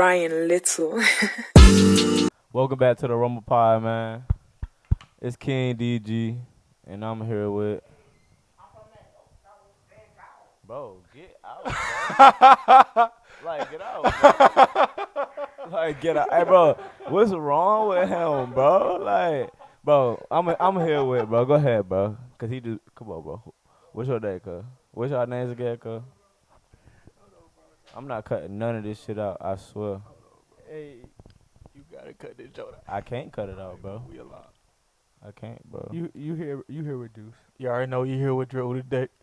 Ryan Little. Welcome back to the Rumble Pod, man. It's King DG, and I'm here with. Bro, get out, bro. Like, get out, bro. Like, get out. Hey, bro, what's wrong with him, bro? Like, bro, I'm here with, bro. Go ahead, bro. Cause he just, come on, bro. What's your name, cuz? What's your names again, cuz? I'm not cutting none of this shit out, I swear. Hey, you gotta cut this joke out. I can't cut it out, bro. We allowed. I can't, bro. You here with Deuce. You already know you here with Drew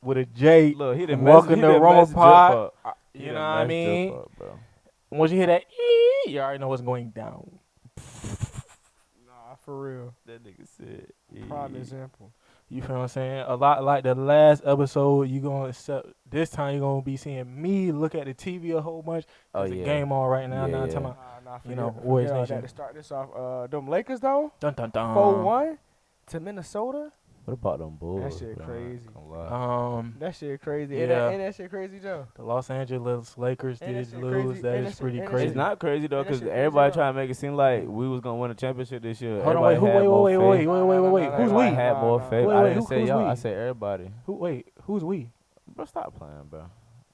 with a J. Look, he done Welcome messed, to Roma Pod. He You done know what I messed mean? Drip up, bro. Once you hear that, ee, you already know what's going down. Nah, for real. That nigga said. Prime example. You feel what I'm saying? A lot like the last episode, you gonna accept. This time you gonna be seeing me look at the TV a whole bunch. Oh, There's yeah. a game on right now. Yeah, Now I'm yeah. talking about, you know, forget Warriors all Nation. that to start this off. Them Lakers though, Dun dun dun. 4-1 to Minnesota. What about them Bulls? That shit bro? crazy. Gonna lie. That shit crazy. Yeah. And that shit crazy, Joe. The Los Angeles Lakers And that did shit lose. crazy. That And is that pretty shit- and that crazy. It's not crazy though, And that because shit crazy, everybody though. trying to make it seem like we was gonna win a championship this year. Hold on, wait, Everybody had more wait. faith. Who's Everybody we? had more Nah, faith. Wait, I wait, didn't say who's y'all. we? I said everybody. Who's we? Bro, stop playing, bro.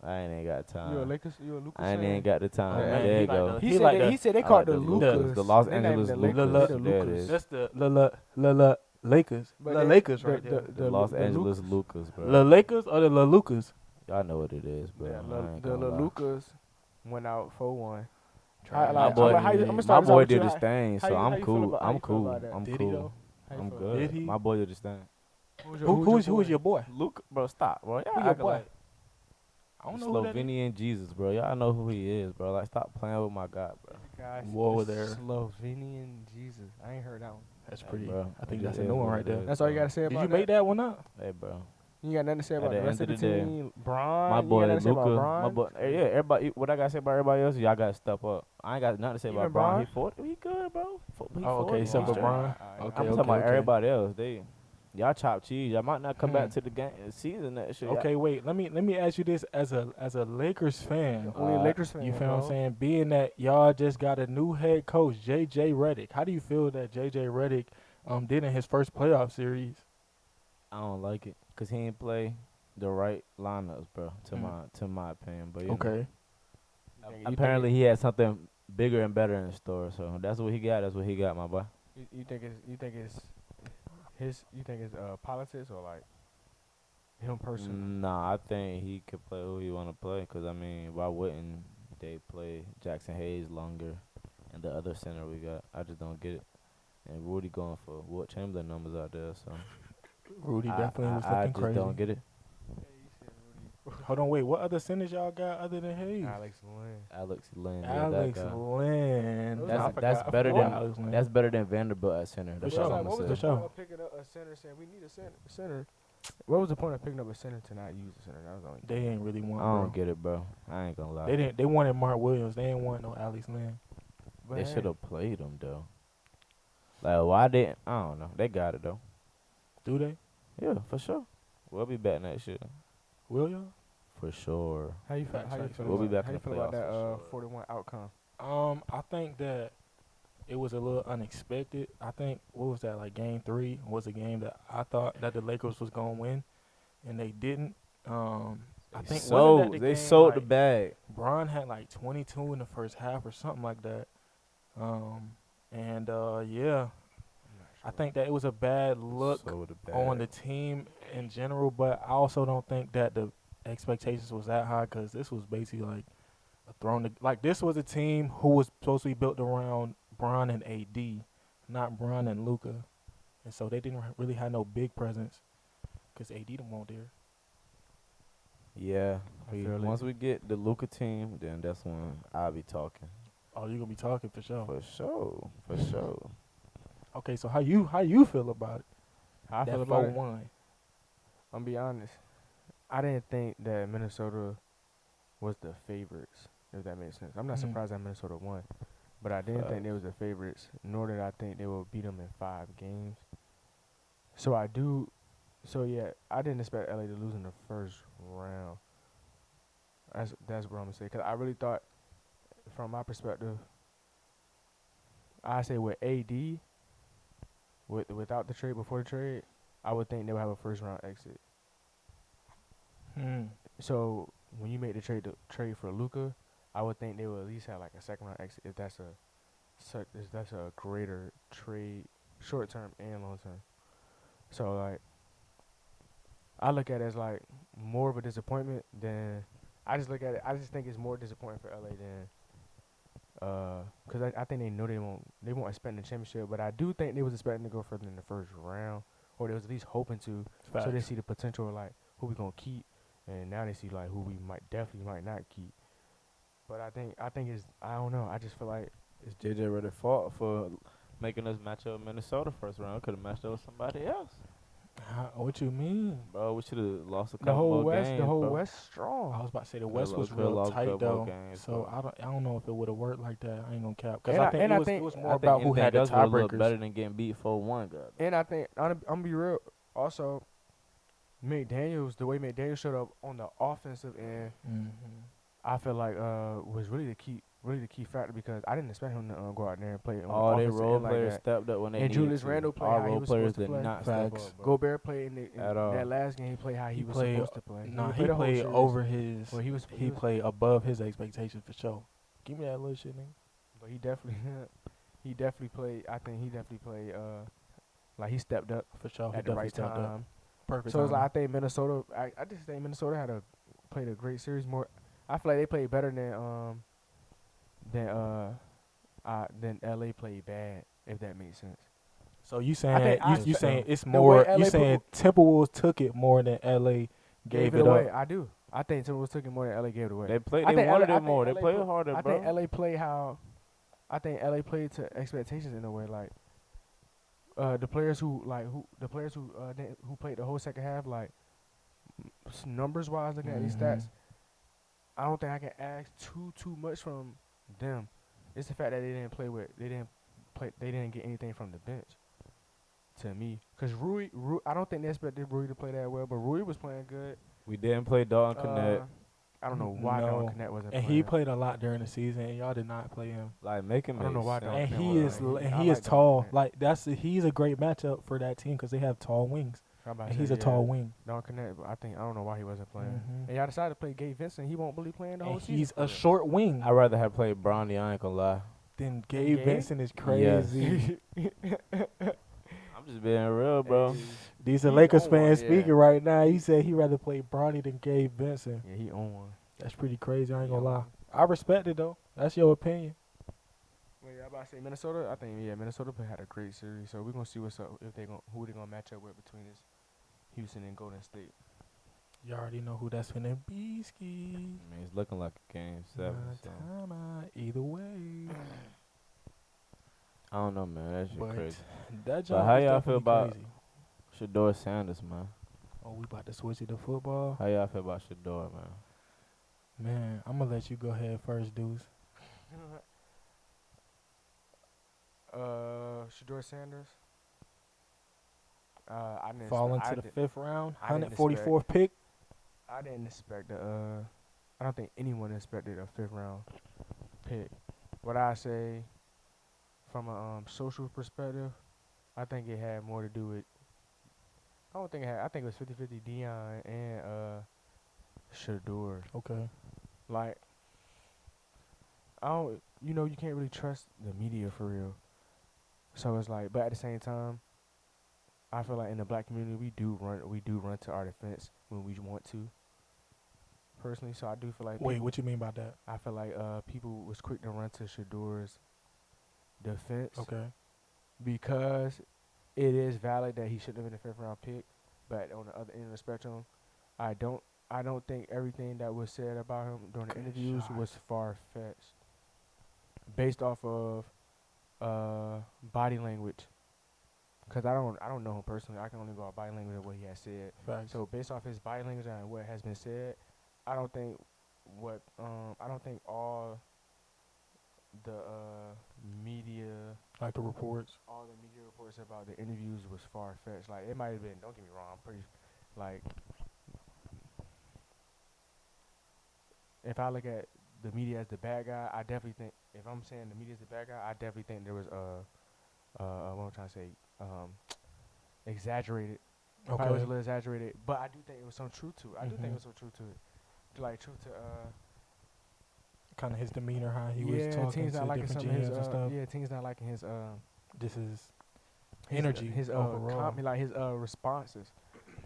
I ain't got time. You a Lakers? You a Lucas? I ain't got the time. Oh, man, There he you like go. the- He He said like they, the- he said they I called like the the Lucas. the Los They named Angeles the Lucas. Lakers. The There it Lucas. is. That's the Lakers. But The they- Lakers right there. The Los Angeles Lucas, bro. The Lakers or the La Lucas? Y'all know what it is, bro. Yeah, I ain't the gonna lie. Lucas went out 4-1. Trash. My I'm boy, like, how you- I'ma my start this boy off with did you. his How- thing, how so you- how I'm you feel cool. about- how I'm you feel cool. about that? I'm Did he cool. though? How you I'm feel? good. Did he? My boy did his thing. Who's your boy? Luke, bro, stop, bro. Y'all Who your acting boy? like I don't know who that is. Slovenian Jesus, bro. Y'all know who he is, bro. Like, stop playing with my God, bro. Guys, Whoa there. Slovenian Jesus. I ain't heard that one. That's Hey, pretty. bro, I think it that's a is new one what right it there. is, That's all you bro. gotta say Did about you that? make that one up? Hey, bro. You got nothing to say At about the the rest of end the of the day, team? Bron? My You boy got nothing to say about Luka, Bron? my boy. Yeah, everybody. What I gotta say about everybody else, y'all gotta step up. I ain't got nothing to say Even about Bron. Bron? He fought. He good, bro. He Oh, okay, 40. except for Straight. Bron. Alright, Okay, I'm okay, talking about okay. everybody else. Y'all chop cheese. Y'all might not come back to the game season that shit. Okay, wait. Let me ask you this as a Lakers fan. Only a Lakers fan. You feel what I'm bro. saying? Being that y'all just got a new head coach, J.J. Redick. How do you feel that J.J. Redick did in his first playoff series? I don't like it because he ain't play the right lineups, bro. To my opinion, but you know, Okay. apparently he had something bigger and better in store. So that's what he got. That's what he got, my boy. You think it's politics or like him personally? Nah, I think he could play who he want to play. Cause I mean, why wouldn't they play Jackson Hayes longer and the other center we got? I just don't get it. And Rudy going for Wilt Chamberlain numbers out there, so Rudy definitely was I looking just crazy. don't get it. Hold on, wait. What other centers y'all got other than Hayes? Alex Lynn. Alex Lynn, yeah, Alex that guy. Lynn. That's- I that's forgot better about than- Alex Lynn. That's better than Vanderbilt at center. That's sure. all What I'm was gonna the say. sure. point of picking up a center saying we need a center? What was the point of picking up a center to not use a center? That was the only They ain't really want. I Bro. don't get it, bro. I ain't gonna lie. They didn't. They wanted Mark Williams. They didn't want no Alex Lynn. But They hey, should have played him though. Like why didn't? I don't know. They got it though. Do they? Yeah, for sure. We'll be back next year. Will y'all? For sure. How you feel? Facts, How you facts, feel? We'll be about, back how in you the feel about playoffs that for sure. 41 outcome? I think that it was a little unexpected. I think what was that like? Game 3 was a game that I thought that the Lakers was gonna win, and they didn't. I think wasn't that the They game, sold the like, bag. Bron had like 22 in the first half or something like that. Yeah, I think that it was a bad look Sold the bag. on the team in general, but I also don't think that the expectations was that high because this was basically like a thrown. Like this was a team who was supposed to be built around Bron and AD, not Bron and Luka, and so they didn't really have no big presence because AD didn't want there. Yeah. I feel it. Once we get the Luka team, then that's when I'll be talking. Oh, you gonna be talking for sure. For sure. For sure. Okay, so how you feel about it? How I That feel about it? 4-1. I'm gonna be honest. I didn't think that Minnesota was the favorites, if that makes sense. I'm not Mhm. surprised that Minnesota won, but I didn't think they was the favorites, nor did I think they would beat them in 5 games. So I didn't expect LA to lose in the first round. That's what I'm gonna say, because I really thought from my perspective, I say with AD, without the trade, before the trade, I would think they would have a first round exit. So when you make the trade for Luka, I would think they will at least have like a second round exit if that's a greater trade, short term and long term. So like, I look at it as like more of a disappointment than I just look at it. I just think it's more disappointing for LA than because I think they know they won't expect the championship, but I do think they was expecting to go further in the first round, or they was at least hoping to. Facts. So they see the potential of like who we gonna keep, and now they see like who we might not keep. But I think it's, I don't know. I just feel like It's JJ really fault for making us match up Minnesota first round. Could have matched up with somebody else. What you mean? Bro, we should have lost a couple the whole more West, games, the whole bro. West strong. I was about to say the Coulda West was coulda real lost a tight couple more though, games, so bro. I don't know if it would have worked like that. I ain't gonna cap because And I I- think and it I was think- it was I more think about who had the anything else would've looked better tiebreakers. than getting beat 4-1, God. And I think I'm gonna be real. Also, McDaniels, the way McDaniels showed up on the offensive end, I feel like was really the key factor because I didn't expect him to go out there and play on All the they offensive role end like players that. stepped up when they And needed Julius to. Randle played Our how he role was players supposed to did play. not step Facts. up, bro. Gobert played in At all. that last game. He played how he was played supposed to play. Nah, didn't he play the whole played series. over his. Well, he was above his expectations for sure. Give me that little shit, nigga. But he definitely played. I think he definitely played. Like he stepped up For sure, he at the definitely right stepped up. time. Perfect. So it's like I timing. think Minnesota. I just think Minnesota played a great series. More, I feel like they played better than LA played bad. If that makes sense. So you I saying think you I- saying it's the more? way LA You put- saying Timberwolves took it more than LA gave it away. up? I do. I think Timberwolves took it more than LA gave it away. They played. I They think wanted LA it more. They LA played put- harder, I bro. think LA played how. I think LA played to expectations in a way. Like the players who played the whole second half, like numbers wise, looking at these stats, I don't think I can ask too much from them. It's the fact that they didn't get anything from the bench. To me, because Rui, I don't think they expected Rui to play that well, but Rui was playing good. We didn't play Dalton Connect. I don't know why No. Dalton Connect wasn't And playing. he played a lot during the season, and y'all did not play him. Like, make him I don't know why sense. Dalton And Connect he is wasn't playing. and I he is like Dalton tall. Connect. He's a great matchup for that team because they have tall wings, I'm about to and say, he's a yeah, tall wing. Dalton Connect, but I don't know why he wasn't playing. Mhm. And y'all decided to play Gabe Vincent. He won't really play in the whole And season. he's for a real. short wing. I'd rather have played Bronny. I ain't gonna lie. Then Gabe Gabe? Vincent is crazy. I'm just being real, bro. Hey, These are He Lakers on one, fans yeah. speaking right now. He said he'd rather play Bronny than Gabe Vincent. yeah, he on one. That's pretty crazy. I ain't He gonna on lie. one. I respect it though. That's your opinion. Wait, I about to say Minnesota. I think Minnesota had a great series. So we're gonna see what's up if who they gonna match up with between this Houston and Golden State. You already know who that's finna be, Ski. I mean, it's looking like a game 7. My So. time, either way. I don't know, man. That shit But crazy. that So job how is y'all feel definitely about crazy. Shedeur Sanders, man? Oh, we about to switch it to football. How y'all feel about Shedeur, man? Man, I'm gonna let you go ahead first, Deuce. Shedeur Sanders. I didn't Fall expect- into the fifth round, I didn't 144th pick. I didn't expect I don't think anyone expected a 5th round pick. What I say, from a social perspective, I think it had more to do with. I don't think it had. I think it was 50-50 Dion and Shedeur. Okay. Like, I don't. You can't really trust the media for real. So it's like, but at the same time, I feel like in the black community we do run to our defense when we want to. Personally, so I do feel like Wait, what you mean by that? I feel like people was quick to run to Shedeur's defense Okay. because it is valid that he shouldn't have been a 5th round pick, but on the other end of the spectrum, I don't think everything that was said about him during the Good interviews shot. was far fetched, based off of body language. Cause I don't know him personally. I can only go off body language of what he has said. Facts. So based off his body language and what has been said, I don't think all the media Like the reports. about the interviews was far fetched. Like it might have been. Don't get me wrong. I'm pretty like if I look at the media as the bad guy, I definitely think if I'm saying the media is the bad guy, I definitely think there was what I'm trying to say, exaggerated. Probably was a Okay. little exaggerated, but I do think it was some truth to it. I do think it Mhm. was some truth to it. Like truth to Kind of his demeanor, how he was yeah, talking teams not to liking different some of his GMs and stuff. yeah, teams not liking his This is his energy his overall. like his responses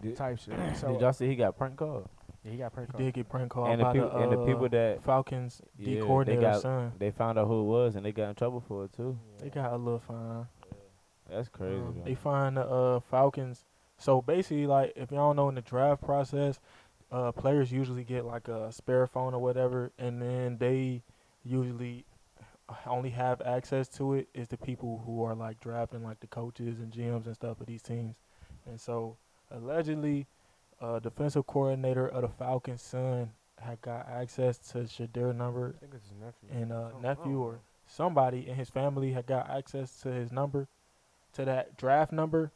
Did, type shit. did y'all see he got prank called? Yeah, he got prank He called. did get prank called And the by people that Falcons D yeah coordinator's son. they found out who it was and they got in trouble for it too. They got a little fine. That's crazy though. They find the Falcons. So basically, like if y'all know in the draft process, players usually get like a spare phone or whatever, and then they usually only have access to it is the people who are like drafting, like the coaches and GMs and stuff of these teams. And so allegedly, defensive coordinator of the Falcons' son had got access to Shedeur number, I think it's his nephew. and I nephew don't or know. somebody in his family had got access to his number, to that draft number,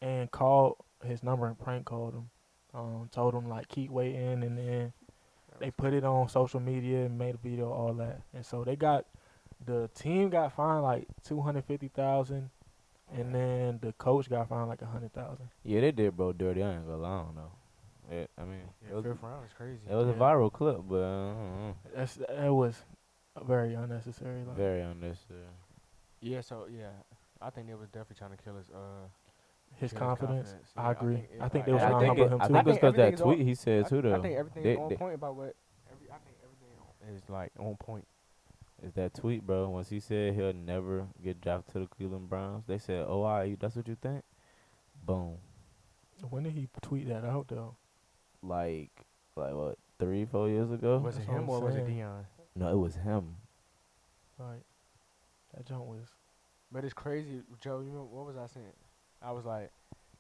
and called his number and prank called him. Told him like keep waiting, and then they put it on social media and made a video, all that. And so the team got fined like 250,000, and then the coach got fined like 100,000. Yeah, they did bro dirty. I ain't gonna lie, I don't know. I mean, Yeah, fifth round is crazy. it was a Yeah. viral clip, but I don't know. It was very unnecessary. Like, Very unnecessary. Yeah, so yeah, I think they was definitely trying to kill his kill confidence. Yeah, I agree. I think they And was trying to humble him I too. think it's because everything that is on- tweet he said too though. I think everything They- is on they- point about what I think everything is like on point. It's that tweet, bro. Once he said he'll never get drafted to the Cleveland Browns, they said, "Oh, that's what you think?" Boom. When did he tweet that out though? Like what? 3-4 years ago? Was it That's what him I'm or was it saying. Dion? No, it was him. Like that jump was. But it's crazy, Joe. You know what was I saying? I was like,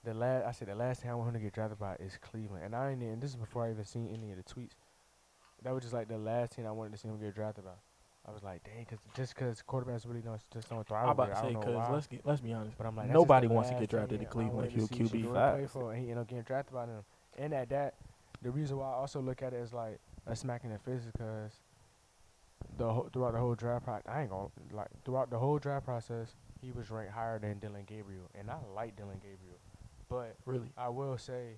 the last time I want him to get drafted by is Cleveland, and I ain't even. This is before I even seen any of the tweets. That was just like the last team I wanted to see him get drafted by. I was like, dang, because quarterbacks really don't thrive. I'm about over to there. I say don't know because why. let's be honest. But I'm like, that's Nobody just the wants to last get drafted team to I Cleveland wanted if you're to a see QB. Shedeur play Facts. for, and he ended up getting drafted by them. And at that, the reason why I also look at it as like a smack in the face is because throughout the whole draft process, I ain't gonna like throughout the whole draft process, he was ranked higher than Dylan Gabriel, and I like Dylan Gabriel, but Really, I will say,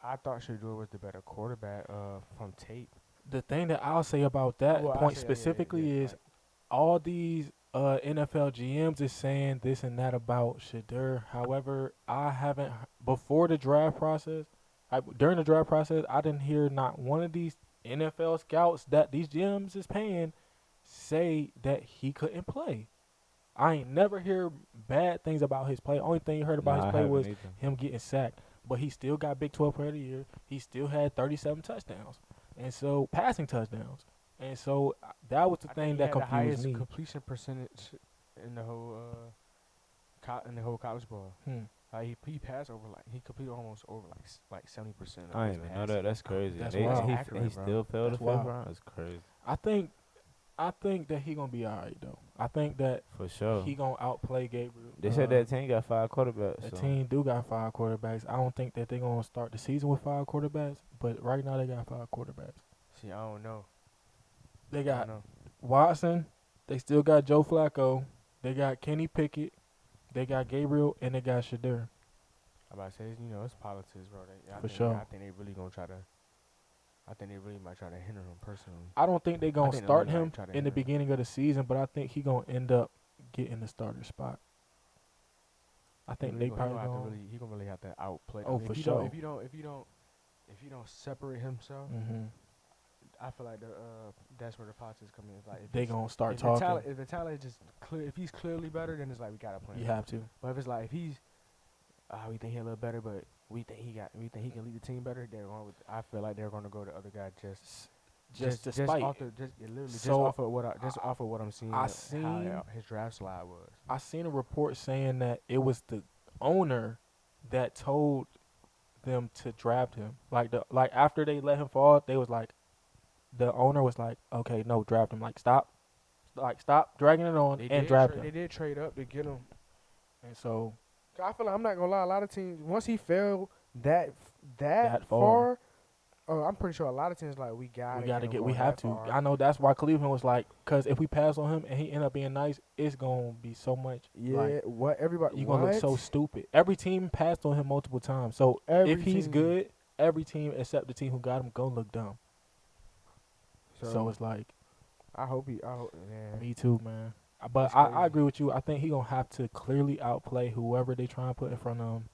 I thought Shedeur was the better quarterback from tape. the thing that I'll say about that Well, I point say, specifically is like, all these NFL GMs is saying this and that about Shedeur. However, I haven't before the draft process. During the draft process, I didn't hear not one of these NFL scouts that these GMs is paying say that he couldn't play. I ain't never hear bad things about his play. Only thing you heard about Nah, his I play haven't was either. him getting sacked. But he still got Big 12 Player of the Year. He still had 37 touchdowns, and so passing touchdowns. And so that was the I thing think he that had the confused highest me. completion percentage in the whole college ball. He passed over he completed almost over like 70%. I didn't even know that. That's crazy. That's They- wild. he Accurate, he bro. still failed That's the fifth wild. round. That's crazy. I think that he gonna be all right though. I think that For sure. he gonna outplay Gabriel. They said that team got 5 quarterbacks. The so. team do got 5 quarterbacks. I don't think that they're gonna start the season with 5 quarterbacks, but right now they got 5 quarterbacks. See, I don't know. They I got don't know. Watson. They still got Joe Flacco. They got Kenny Pickett. They got Gabriel, and they got Shedeur. I'm about to say, it's politics, bro. For sure. I think they really gonna try to. I think they really might try to hinder him personally. I don't think they're gonna think the start league might him try to in the hinder him. beginning of the season, but I think he gonna end up getting the starter spot. I think they probably gonna. He gonna really have to outplay. Oh, for sure. If you don't separate himself, Mm-hmm. I feel like that's where the politics come in. It's like if They it's- gonna start if talking. if the talent is just clear, if he's clearly better, then it's like we gotta play him. You have to. But if it's like if he's, we think he's a little better, but we think he can lead the team better. I feel like they're gonna go the other guy just to spite. off the literally just So, off of what I'm seeing. I how seen- his draft slide was. I seen a report saying that it was the owner that told them to draft him. Like after they let him fall, they was like, the owner was like, okay, no, draft him. Like stop dragging it on and draft him. They did trade up to get him. And so 'Cause I feel like I'm not gonna lie. A lot of teams once he fell that That far, Oh, I'm pretty sure a lot of teams like we gotta get him we going have that to. far. I know that's why Cleveland was like, because if we pass on him and he end up being nice, it's gonna be so much. Yeah, Like, what everybody? you're What? gonna look so stupid. Every team passed on him multiple times. So Every if he's team. good, every team except the team who got him gonna look dumb. So So it's like, I hope he. I hope. Yeah. me too, man. But That's I crazy. agree with you. I think he gonna have to clearly outplay whoever they try and put in front of him,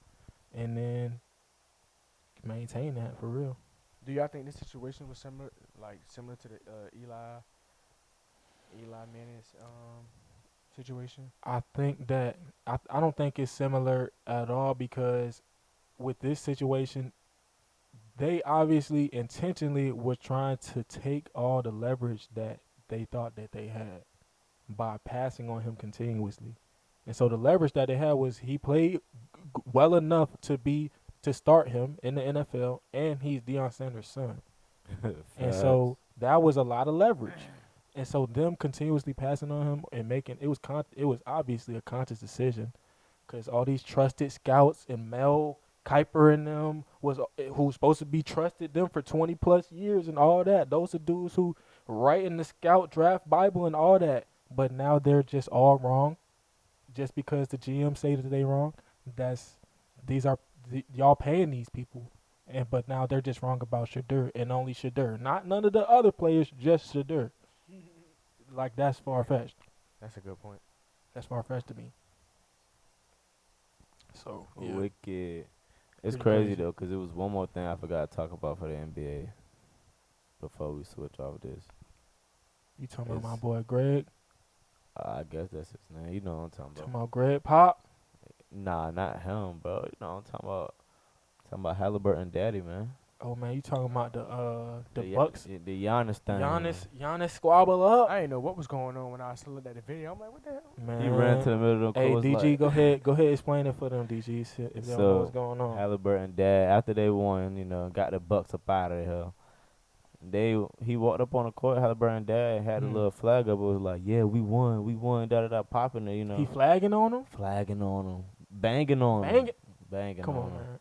and then maintain that for real. Do y'all think this situation was similar to the Eli Manning's situation? I think that I don't think it's similar at all because with this situation, they obviously intentionally were trying to take all the leverage that they thought that they had by passing on him continuously. And so the leverage that they had was he played well enough to start him in the NFL, and he's Deion Sanders' son. And so that was a lot of leverage. And so them continuously passing on him and making it was obviously a conscious decision because all these trusted scouts and Mel Kiper and them who's supposed to be trusted them for 20 plus years and all that. Those are dudes who write in the scout draft Bible and all that. But now they're just all wrong, just because the GM say that they wrong. Y'all paying these people, but now they're just wrong about Shedeur and only Shedeur, not none of the other players, just Shedeur. Like that's far fetched. That's a good point. That's far fetched to me. So yeah. Wicked. It's Pretty crazy crazy. though, 'cause it was one more thing I forgot to talk about for the NBA before we switch off this. You talking about my It's- boy Greg? I guess that's his name. You know what I'm talking Talking about. about Greg Pop? Nah, not him, bro. You know what I'm talking about. Talking about Halliburton daddy, man. Oh man, you talking about the Ya- Bucks? The Giannis thing. Giannis squabble up. I didn't know what was going on when I looked at the video. I'm like, what the hell? Man, He ran to the middle of the hey court. DG, Like, go ahead, explain it for them DG if they don't know what's going on. Halliburton dad, after they won, got the Bucks up out of here. He walked up on the court. Halliburton dad had a Mhm. little flag up. It was like, yeah, we won, da da da, popping it, He flagging on him? flagging on him, banging on Banging? him, banging Come on on, him. man.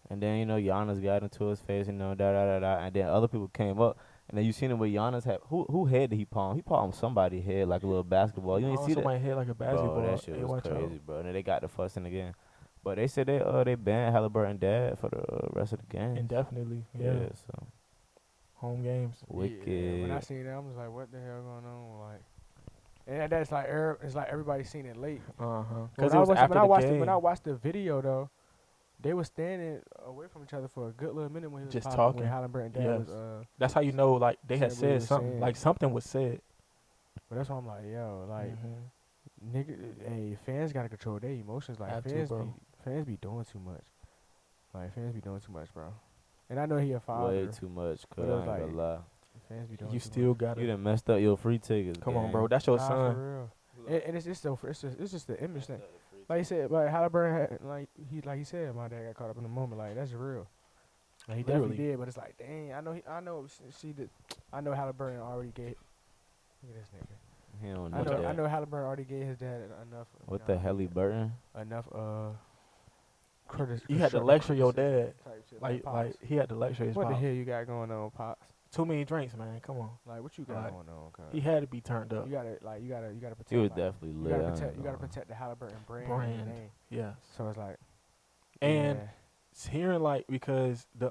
And then Giannis got into his face, da da da da, and then other people came up. And then you seen him with Giannis had who head did he palm? He palmed somebody's head like a little basketball. You ain't see that? Somebody hit like a basketball. Bro, that shit Hey, was watch out. crazy, bro. And then they got the fussing again. But they said they banned Halliburton dad for the rest of the game. Indefinitely. Yeah. So Home games. wicked. Yeah, when I seen that, I was like, what the hell going on? Like, and that's like it's like everybody seen it late. Because it was after the game. When I watched the video though, they were standing away from each other for a good little minute when he was Just popping, talking. When Halliburton dad Yes. was That's how you know, like, they had Said what he said was something. saying. Like, something was said. But that's why I'm like, yo, like, Mhm. nigga, hey, fans gotta control their emotions. Like, Have to, fans bro. fans be doing too much. Like, fans be doing too much, bro. And I know he a father. Way too much, But cuz it I was ain't gonna like- lie. Fans be doing You too still much. got You to. done messed up your free tickets. Come on, gang. bro. That's your Nah, son. for real. And it's just the image thing. Like he said, like Halliburton had, like he said, my dad got caught up in the moment. Like that's real. Like he definitely Literally. did, but it's like, dang, I know Halliburton already gave. Look at this nigga. He don't I know know that. I know Halliburton already gave his dad enough. What the hell he burning? Enough You had to lecture your dad. type shit, Like Pops. he had to lecture his What the pops. hell you got going on, Pops? Too many drinks, man. Come on. Like what you got Like, going on, cuz? He had to be turned up. You gotta protect. He was like, definitely you lit. gotta I ain't protect. You gotta gonna- protect the Halliburton brand. and Brand. name. Yeah. So it's like, And yeah. it's hearing like because the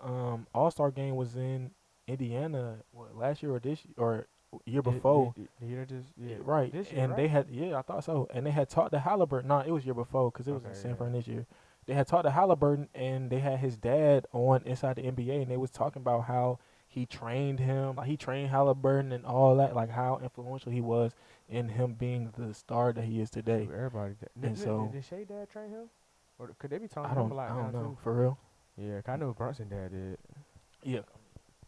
All-Star game was in Indiana last year or this or year before. The year just Right. This year, and right? they had I thought so. And they had talked to Halliburton. Nah, it was year before because it was in Okay, San yeah. Fran this year. They had talked to Halliburton and they had his dad on Inside the NBA and they was talking about how he trained him, like he trained Halliburton and all that, like how influential he was in him being the star that he is today. Shoot, everybody. And so- did Shay dad train him, or could they be talking I to him don't a lot I don't now know too? for real. Yeah, 'cause I know Brunson dad did. Yeah,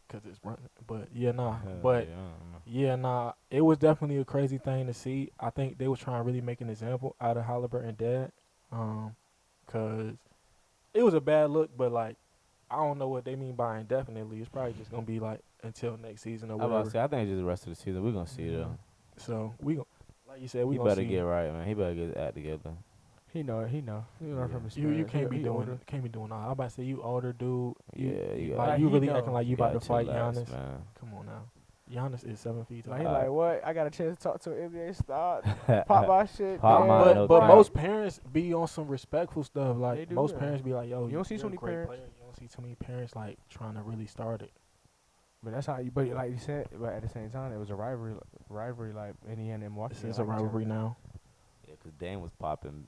because it's running. But yeah, nah. Hell But yeah, I don't know. yeah, nah. It was definitely a crazy thing to see. I think they was trying to really make an example out of Halliburton dad, cause it was a bad look. But like, I don't know what they mean by indefinitely. It's probably just gonna be like until next season or I about whatever. to say, I think it's just the rest of the season. We're gonna see though. So we gon' like you said, we He gonna better see. get right, man. He better get his act together. He know. He Yeah. from his You experience. can't be He doing older. can't be doing all. I'm about to say you older dude. Yeah, you like gotta- you He really know. acting like you about to gotta fight chillax, Giannis. man. Come on now. Giannis is 7 feet tall. Like he Alright. like what? I got a chance to talk to an NBA star. Pop my shit. Pop damn, mine, no but cap. most parents be on some respectful stuff. They Like do, most yeah. parents be like, "Yo, You don't see you're too a many great parents. player." You don't see too many parents like trying to really start it. But that's how you. But like you said, but at the same time, it was a rivalry like Indiana and Milwaukee. This they is a like each other. rivalry now. Yeah, 'cause Dame was popping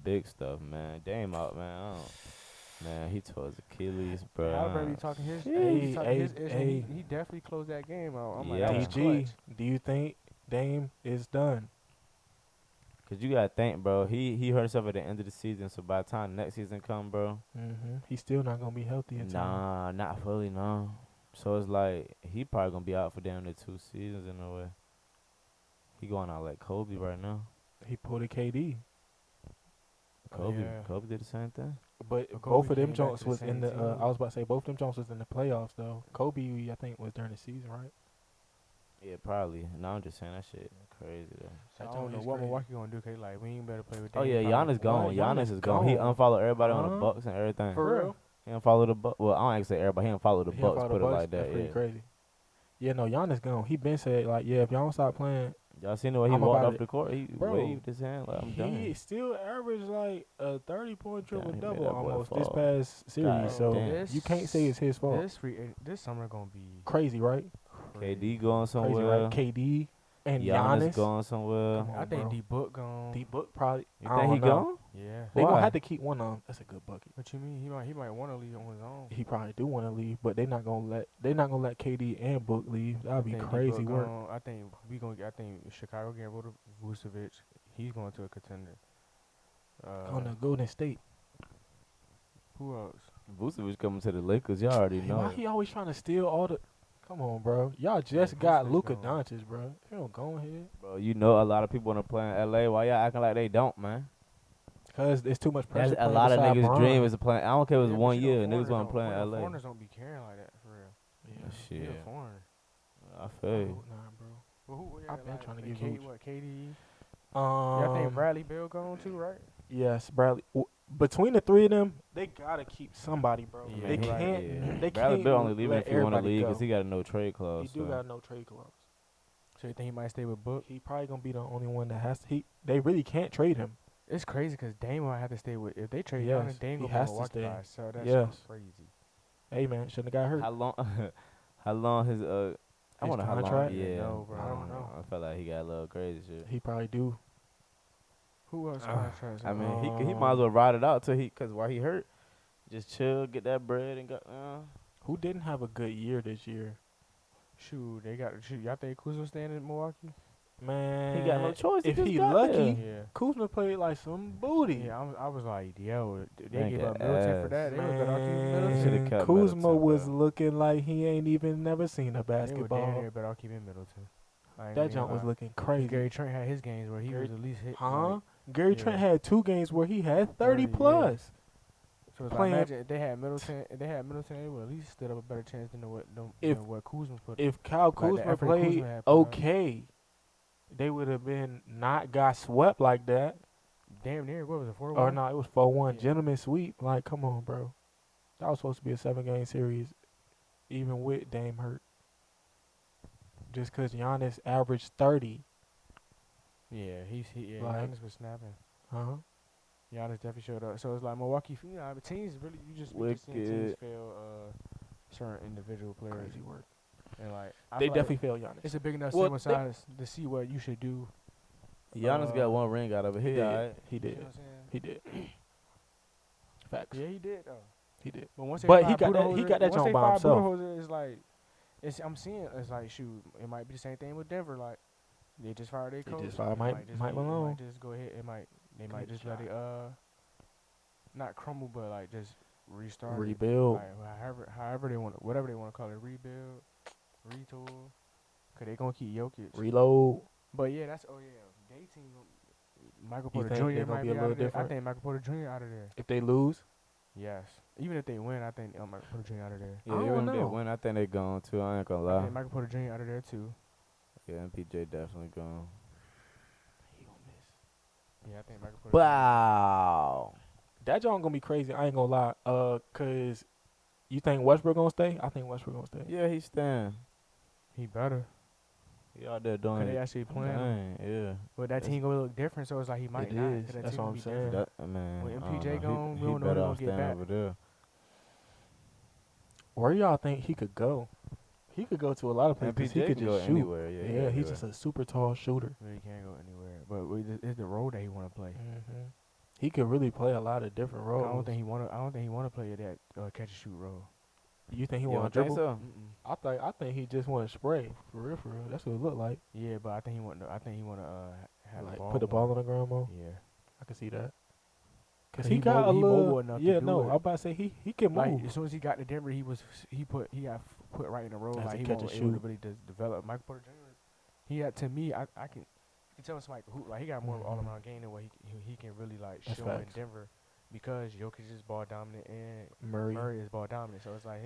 big stuff, man. Dame out, man. Man, he tore his Achilles, bro. Halliburton be talking his. Hey, He talking his ish, and hey. he definitely closed that game out. I'm like, Yeah. that was DG, clutch. do you think Dame is done? 'Cause you gotta think, bro. He hurt himself at the end of the season, so by the time next season come, bro, He's still not gonna be healthy in time. nah, not fully, no. So it's like he probably gonna be out for damn near 2 seasons in a way. He going out like Kobe right now. He pulled a KD, Kobe, yeah. Kobe did the same thing. but But both Kobe of them came back Jones to the was in same the. team. I was about to say both them Jones was in the playoffs though. Kobe, I think, was during the season, right? Yeah, probably. No, I'm just saying that shit crazy though. So That I don't joint know is what crazy. Milwaukee gonna do. Cause like we ain't better play with. Oh Dame yeah, probably. Giannis gone. What? Giannis Giannis is gone. He gone. unfollowed everybody on Huh? the Bucks and everything. For real? He unfollowed the Bucks. Well, I don't actually say everybody. He unfollowed the He Bucks. fought Put the it Bucks? like that. That's pretty Yeah. crazy. Yeah, no, Giannis gone. He been said like, yeah, if y'all don't stop playing, Y'all seen the way he I'm walked about off it. the court? He Bro, waved his hand like I'm he done. still averaged like a 30-point Damn, triple he made double that boy almost this fall. past series. God So damn. you can't say it's his fault. This summer gonna be Crazy, right? KD going Crazy, somewhere. right? KD and Giannis Giannis. going somewhere. Come on, I think bro. D Book gone. D Book probably. You I think he don't know. gone? Yeah. They gonna Why? have to keep one of them. That's a good bucket. What you mean? He might want to leave on his own. He probably do want to leave, but they're not gonna let KD and Book leave. That'd be I think crazy D-Book work. gone. I think Chicago getting rid of Vucevic. He's going to a contender. On the Golden State. Who else? Vucevic coming to the Lakers. Y'all already Hey, know. why he always trying to steal all the? Come on, bro. Y'all just Yeah, got Vucevic Luka gone. Doncic, bro. You don't go ahead. Bro, you know a lot of people want to play in LA. Why y'all acting like they don't, man? Cause it's too much pressure. That's a playing lot of beside niggas' Bron. dream is to play. I don't care if it was Yeah, but 1 you know year. Niggas foreigners want to play in don't- LA. Foreigners don't be caring like that for real. Yeah. He a Shit. foreigner. I feel you. Nah, bro. Well, who? Yeah, I've been trying to like get Vooch. What? KD. Yeah, I think Um, Bradley Beal gone too, right? yes, Bradley. Between the three of them, they gotta keep somebody, bro. Yeah, they he- can't. Yeah. They Bradley can't Beal only leaving let if you want to everybody leave go. because he got a no trade He clause. do so. got no trade clause. So you think he might stay with Book? He probably gonna be the only one that has to. They really can't trade him. It's crazy because Dame might have to stay with. If they trade Yes, Giannis, Dame he gonna has be to Milwaukee stay. by himself. That's Yes. crazy. Hey man, shouldn't have got hurt. How long? How long his I His wonder how long. contract? Yeah, No, bro. I don't know. I felt like he got a little crazy shit. He probably do. Who else Uh, contracts? I mean, he might as well ride it out till cause while he hurt, just chill, get that bread and go. Who didn't have a good year this year? Shoot, they got shoot. Y'all think Kuzma staying in Milwaukee? Man, He got no choice. If just he got lucky, there. Yeah. Kuzma played like some booty. Yeah, I was like, yo, they Dang gave it, up Middleton for ass. that. They was better off keeping Man, They shoulda Middleton. kept Kuzma Middleton, was bro. looking like he ain't even never seen a They were basketball. damn near better off keeping Middleton. I ain't That gonna jump was lie. looking crazy. Gary Trent had his games where he Gary- was at least hit. Huh? Like, Gary yeah. Trent had 2 games where he had 30 30, yeah. plus. so it's like, playing- imagine if they had Middleton. They would at least stood up a better chance than If- what Kuzma put. If Kyle the Kuzma effort played Kuzma had put up. okay, they would have been not got swept like that. damn near what was it 4-1? Or no, it was 4-1. Yeah. Gentleman sweep. Like, come on, bro. That was supposed to be a 7-game series, even with Dame hurt. Just because Giannis averaged 30. Yeah, yeah, Like- Giannis was snapping. Huh? Giannis definitely showed up. So it's like Milwaukee. You know, teams really you just seeing teams Wicked. fail certain individual players. Crazy work. And like I They feel like definitely failed Giannis. it's a big enough Well, sample size to see what you should do. Giannis got one ring out of it. He He did. alright. He You know did. what I'm saying? He did. Facts. Yeah, he did though. He did. But once they But he fired got that- he Budenholzer- got that once jump they by fired himself. Budenholzer, it's like I'm seeing it's like shoot, it might be the same thing with Denver. Like they just fired their They coach. just fired It Mike- might just Mike be- it Malone. might just go ahead. They might Good just let it not crumble, but like just restart. it. Rebuild. Like, however they want, whatever they want to call it, rebuild, retool. Cause they gonna keep Jokic. Reload. But yeah, that's they team. Michael You Porter think Jr. they gonna might be be, a out little of there. I different? think Michael Porter Jr. out of there. If they lose, Yes, even if they win, I think Michael Porter Jr. out of there. Yeah, I don't even if they know. win, I think they gone too. I ain't gonna I lie. think Michael Porter Jr. out of there too. Yeah, MPJ definitely gone. he gonna miss. Yeah, I think Michael Porter. Wow. That joint gonna be crazy. I ain't gonna lie. Cause you think Westbrook gonna stay? I think Westbrook gonna stay. Yeah, he's staying. He better. He out there Cause doing they it. actually playing him. Dang, yeah. But that That's- team gonna look different, so it's like he might It not. is. Cause that That's team what gonna I'm be saying. different. That man. When I don't MPJ know. gone, we He don't know better who off gonna get staying back. over there. Where y'all think he could go? He could go to a lot of places. 'Cause he MPJ could can just go shoot. anywhere. Yeah, he Yeah, go he's anywhere. just a super tall shooter. Really can't go anywhere. But it's the role that he want to play. He could really play a lot of different 'Cause roles. I don't think he want to play that catch and shoot role. You think he You want to don't think dribble? so? I think he just want to spray for real. For real. That's what it look like. Yeah, but I think he want to have Like the ball put the ball more. on the ground more. Yeah. I can see that. Cause 'Cause he he got a he little. mobile enough to Yeah, do no. it. I'm about to say he can Like move. as soon as he got to Denver, he got put right in the role. As Like a he catch won't and able to shoot. really develop. Michael Porter Jr. He had to me. I can you can tell somebody who like he got more all around game than what he can really like That's show in facts. Denver because Jokic is ball dominant and Murray. Murray is ball dominant. So it's like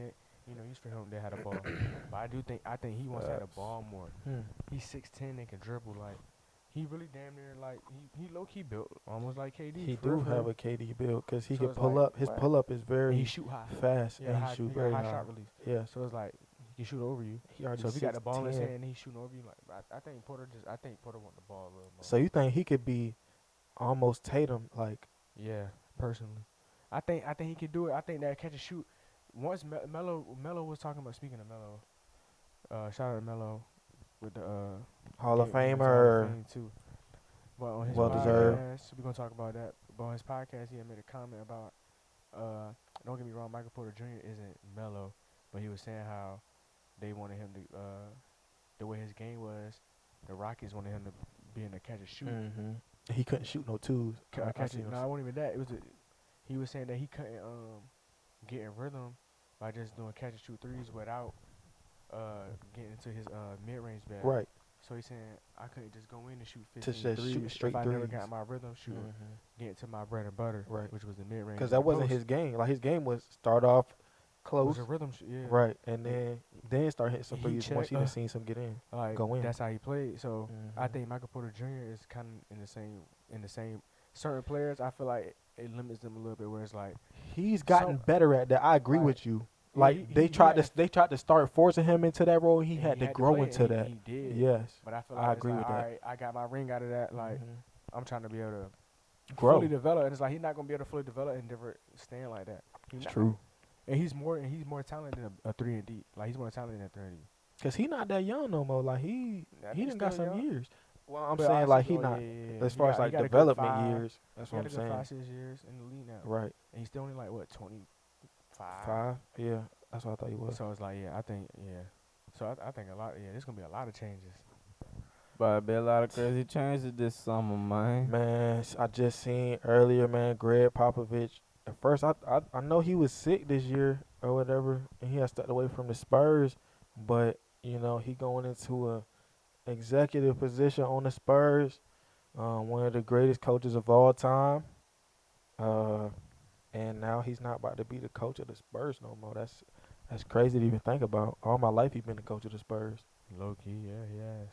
used for him that had a ball. But I think he wants to have the ball more. He's 6'10" and can dribble like. He really damn near like he low key built almost like KD. He for do real, for have real. a KD build because he So can it's pull like, up. His what? pull up is And very he shoot high. fast Yeah, and high, he shoot he very got high high. shot release. Yeah, So it's like he can shoot over you. he already So if he got the ball in his 6'10". hand and he's shooting over you, like I think Porter want the ball a little more. So you think he could be almost Tatum like? Yeah, personally, I think he can do it. I think that catch and shoot. Once Melo was talking about speaking of Melo, shout out to Melo with the Hall of getting into Famer. Hall of Fame too. But on his Well deserved. podcast, we're gonna talk about that. But on his podcast, he had made a comment about don't get me wrong, Michael Porter Jr. isn't Melo, but he was saying how they wanted him to the way his game was, the Rockets wanted him to be in the catch and shoot. He couldn't shoot no twos. Catch it. No, I wasn't even that. He was saying that he couldn't get in rhythm by just doing catch and shoot threes without getting into his mid range bag. Right. So he's saying I couldn't just go in and shoot To 15 just shoot threes straight if I never threes. got my rhythm shooting, get to my bread and butter, Right. which was the mid range. Because that wasn't his game. Like his game was start off It close, was a rhythm yeah. right, and then start hitting some He threes once check, he done seen some get in. Like Go in. that's how he played. So I Mhm. think Michael Porter Jr. is kind of in the same. Certain players, I feel like it limits them a little bit. Where it's like He's gotten So- better at that. I agree Right. with you. Yeah, Like they tried had- to start forcing him into that role. He and had to to grow play it, into and that. He did. Yes. But I feel I like agree it's with like, that. all right, I got my ring out of that. Like Mhm. I'm trying to be able to Grow. fully develop, and it's like he's not gonna be able to fully develop and never stand like that. It's true. And he's more talented than a 3-and-D. Like he's more talented than a 3-and-D. Cause he not that young no more. Like he done got some years. Well, I'm But saying I like see- he oh, not yeah. as far as He like got a good development 5 years. That's He what got I'm a good saying. 5-6 years in the league now. Right. And he's still only like what 25. 5. Yeah. That's what I thought he was. So it's like I think So I think a lot. Yeah, there's gonna be a lot of changes. But be a lot of crazy changes this summer, man. Man, I just seen earlier, man, Greg Popovich. At first, I know he was sick this year or whatever, and he had stepped away from the Spurs. But he going into a executive position on the Spurs. One of the greatest coaches of all time. And now he's not about to be the coach of the Spurs no more. That's crazy to even think about. All my life he's been the coach of the Spurs. Low key, yeah, he has.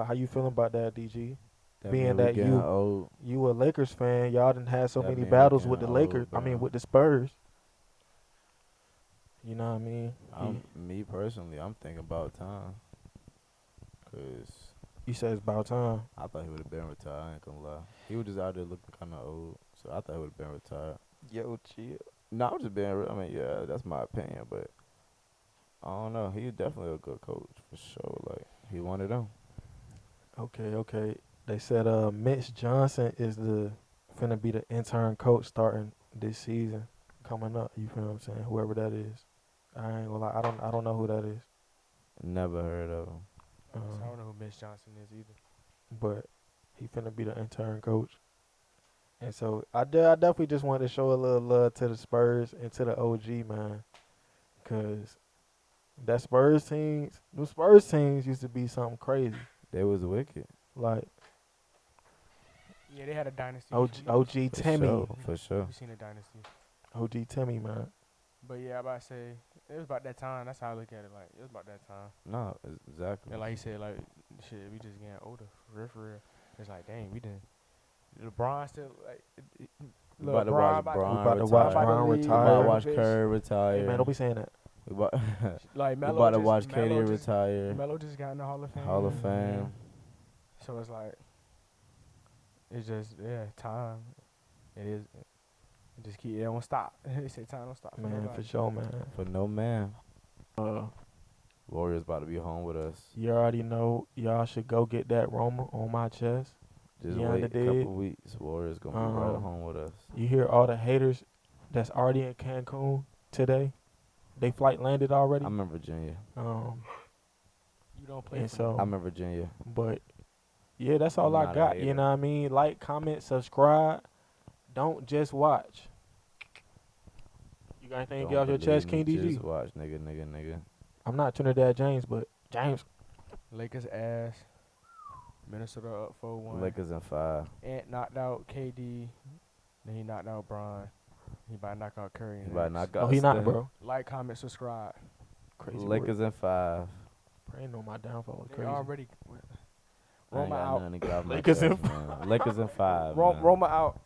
How you feeling about that, DG? That Being mean we that getting you- old. You a Lakers fan, y'all done had so That many mean we battles with the getting Lakers. old, bro. With the Spurs. You know what I mean? Me personally, I'm thinking about time. Cause He said it's about time. I thought he would have been retired. I ain't gonna lie. He was just out there looking kind of old, so I thought he would have been retired. Yo, chill. No, I'm just being real. I mean, yeah, that's my opinion, but I don't know. He's definitely a good coach for sure. Like he wanted them. Okay. They said Mitch Johnson is finna be the intern coach starting this season coming up. You feel what I'm saying? Whoever that is. I ain't gonna lie. I don't know who that is. Never heard of him. So I don't know who Mitch Johnson is either. But he finna be the intern coach. And so I definitely just wanted to show a little love to the Spurs and to the OG, man. Because the Spurs teams used to be something crazy. They was wicked. Like Yeah, they had a dynasty. OG For Timmy. sure, for sure. We seen a dynasty. OG Timmy, man. But yeah, I about to say it was about that time. That's how I look at it. Like it was about that time. No, exactly. And like you said, like shit, we just getting older, for real. It's like dang, we done LeBron still like. We about to watch Bron We about to watch retire. Bron We retire. about to watch Popovich. Curry Hey retire. man, don't be saying that. We about, Like we Melo about to just- watch Melo KD just- retire. Melo just got in the Hall of Fame. Hall of Fame. So it's like, it's just time. It is. It just keep. It don't stop. They say time don't stop. Man, nobody. for sure, man. For no man. Uh, Warriors about to be home with us. you already know y'all should go get that Roma on my chest. Just Yeah, wait a they couple did. weeks. Warriors gonna be right Um, home with us. You hear all the haters that's already in Cancun today. They flight landed already. I'm in Virginia. You don't play. And For so, I'm in Virginia. but yeah, that's all I'm I not a got. You hater. know what I mean? Like, comment, subscribe. Don't just watch. You got anything to get Don't off your believe chest, King me, DG? Just watch, nigga. I'm not Trinidad James, but James. Lakers ass. Minnesota up 4-1. Lakers in 5. Ant knocked out KD. Then he knocked out Bron. He about to knock out Curry. He next. about to knock No, out he not, Steph. bro. Like, comment, subscribe. Crazy. Lakers in 5. Praying on my downfall. They Crazy. already. I ain't Roma got out. nothing to get off my Lakers in chest, man. Lakers in 5. man. Roma out.